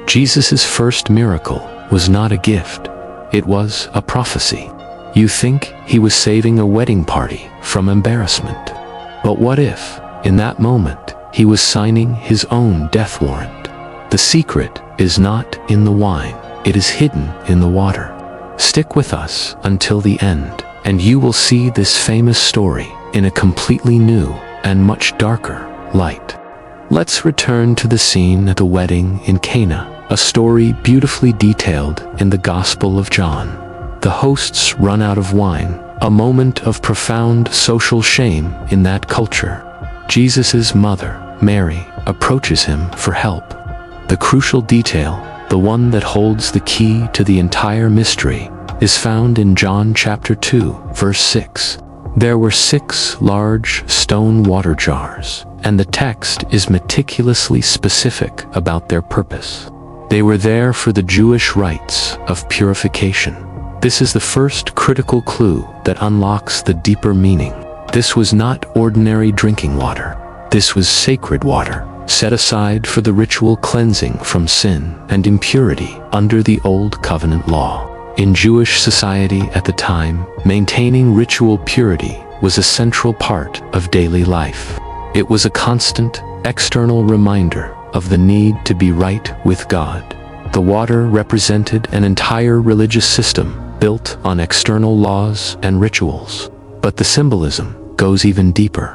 Jesus' first miracle was not a gift. It was a prophecy. You think he was saving a wedding party from embarrassment. But what if, in that moment, he was signing his own death warrant? The secret is not in the wine, it is hidden in the water. Stick with us until the end, and you will see this famous story in a completely new and much darker light. Let's return to the scene at the wedding in Cana, a story beautifully detailed in the Gospel of John. The hosts run out of wine, a moment of profound social shame in that culture. Jesus' mother, Mary, approaches him for help. The crucial detail, the one that holds the key to the entire mystery, is found in John chapter 2, verse 6. There were 6 large stone water jars, and the text is meticulously specific about their purpose. They were there for the Jewish rites of purification. This is the first critical clue that unlocks the deeper meaning. This was not ordinary drinking water. This was sacred water, set aside for the ritual cleansing from sin and impurity under the Old Covenant law. In Jewish society at the time, maintaining ritual purity was a central part of daily life. It was a constant, external reminder of the need to be right with God. The water represented an entire religious system built on external laws and rituals. But the symbolism goes even deeper.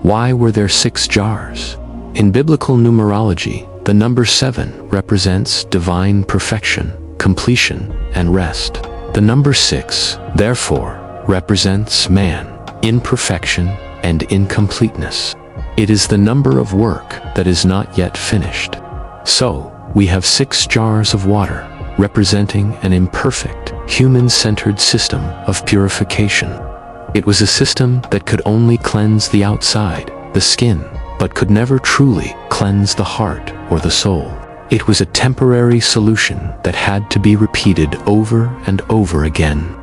Why were there 6 jars? In biblical numerology, the number 7 represents divine perfection, completion, and rest. The number 6, therefore, represents man, imperfection, and incompleteness. It is the number of work that is not yet finished. So, we have 6 jars of water, representing an imperfect, human-centered system of purification. It was a system that could only cleanse the outside, the skin, but could never truly cleanse the heart or the soul. It was a temporary solution that had to be repeated over and over again.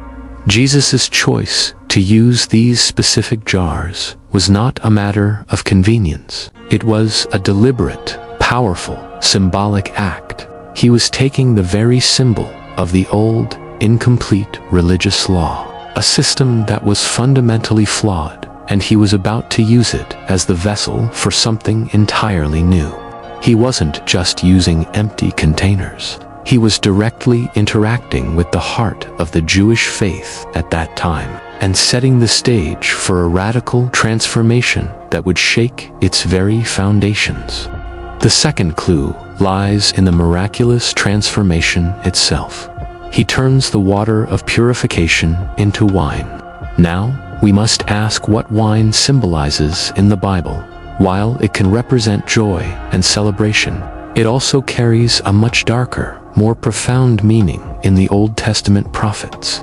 Jesus' choice to use these specific jars was not a matter of convenience. It was a deliberate, powerful, symbolic act. He was taking the very symbol of the old, incomplete religious law, a system that was fundamentally flawed, and he was about to use it as the vessel for something entirely new. He wasn't just using empty containers. He was directly interacting with the heart of the Jewish faith at that time, and setting the stage for a radical transformation that would shake its very foundations. The second clue lies in the miraculous transformation itself. He turns the water of purification into wine. Now, we must ask what wine symbolizes in the Bible. While it can represent joy and celebration, it also carries a much darker, more profound meaning in the Old Testament prophets.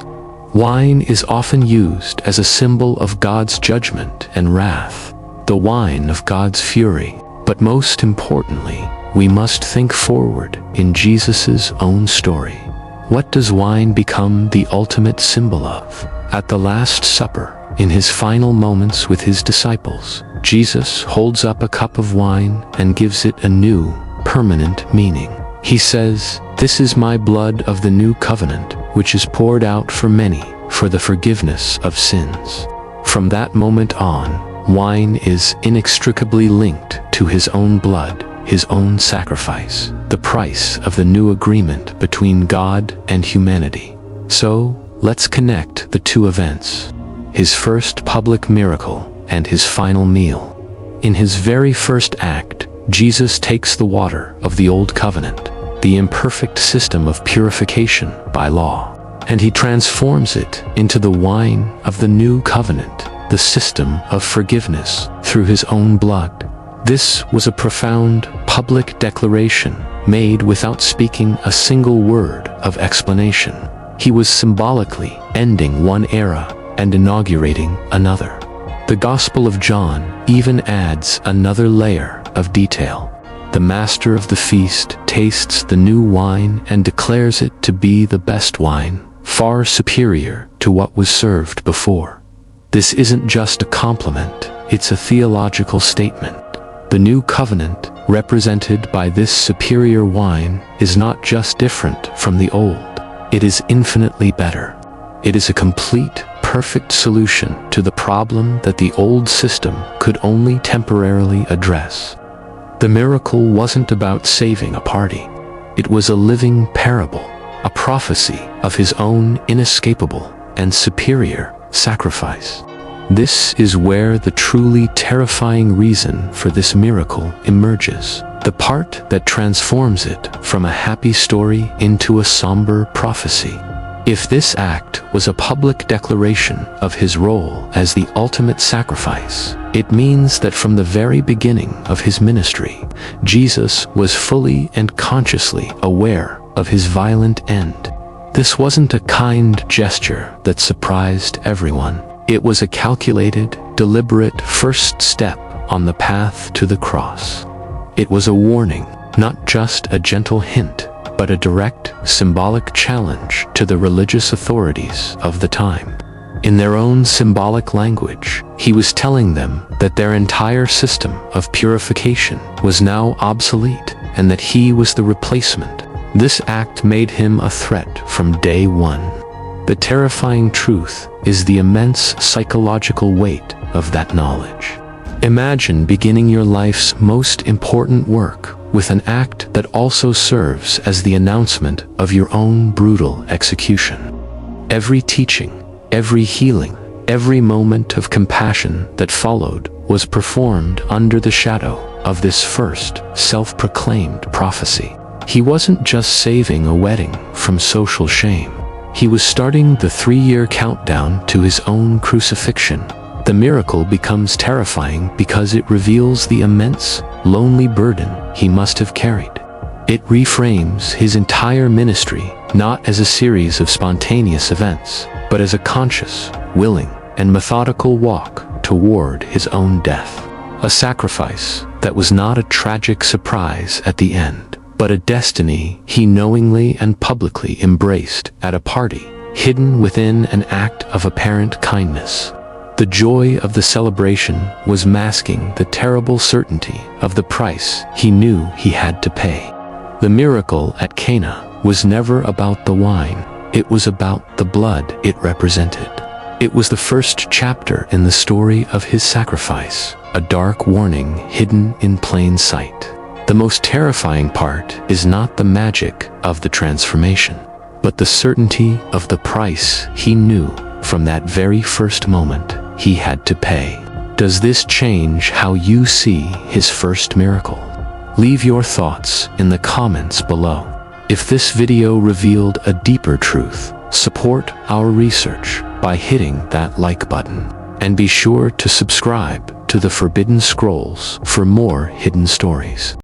Wine is often used as a symbol of God's judgment and wrath, the wine of God's fury. But most importantly, we must think forward in Jesus' own story. What does wine become the ultimate symbol of? At the Last Supper, in his final moments with his disciples, Jesus holds up a cup of wine and gives it a new, permanent meaning. He says, "This is my blood of the new covenant, which is poured out for many, for the forgiveness of sins." From that moment on, wine is inextricably linked to his own blood, his own sacrifice, the price of the new agreement between God and humanity. So, let's connect the two events: his first public miracle and his final meal. In his very first act, Jesus takes the water of the Old Covenant, the imperfect system of purification by law, and he transforms it into the wine of the New Covenant, the system of forgiveness through his own blood. This was a profound public declaration made without speaking a single word of explanation. He was symbolically ending one era and inaugurating another. The Gospel of John even adds another layer of detail. The master of the feast tastes the new wine and declares it to be the best wine, far superior to what was served before. This isn't just a compliment, it's a theological statement. The new covenant represented by this superior wine, is not just different from the old. It is infinitely better. It is a complete, perfect solution to the problem that the old system could only temporarily address. The miracle wasn't about saving a party. It was a living parable, a prophecy of his own inescapable and superior sacrifice. This is where the truly terrifying reason for this miracle emerges, the part that transforms it from a happy story into a somber prophecy. If this act was a public declaration of his role as the ultimate sacrifice, it means that from the very beginning of his ministry, Jesus was fully and consciously aware of his violent end. This wasn't a kind gesture that surprised everyone. It was a calculated, deliberate first step on the path to the cross. It was a warning, not just a gentle hint, but a direct, symbolic challenge to the religious authorities of the time. In their own symbolic language, he was telling them that their entire system of purification was now obsolete and that he was the replacement. This act made him a threat from day one. The terrifying truth is the immense psychological weight of that knowledge. Imagine beginning your life's most important work with an act that also serves as the announcement of your own brutal execution. Every teaching, every healing, every moment of compassion that followed was performed under the shadow of this first self-proclaimed prophecy. He wasn't just saving a wedding from social shame. He was starting the 3-year countdown to his own crucifixion. The miracle becomes terrifying because it reveals the immense, lonely burden he must have carried. It reframes his entire ministry not as a series of spontaneous events, but as a conscious, willing, and methodical walk toward his own death. A sacrifice that was not a tragic surprise at the end, but a destiny he knowingly and publicly embraced at a party, hidden within an act of apparent kindness. The joy of the celebration was masking the terrible certainty of the price he knew he had to pay. The miracle at Cana was never about the wine, it was about the blood it represented. It was the first chapter in the story of his sacrifice, a dark warning hidden in plain sight. The most terrifying part is not the magic of the transformation, but the certainty of the price he knew from that very first moment he had to pay. Does this change how you see his first miracle? Leave your thoughts in the comments below. If this video revealed a deeper truth, support our research by hitting that like button. And be sure to subscribe to the Forbidden Scrolls for more hidden stories.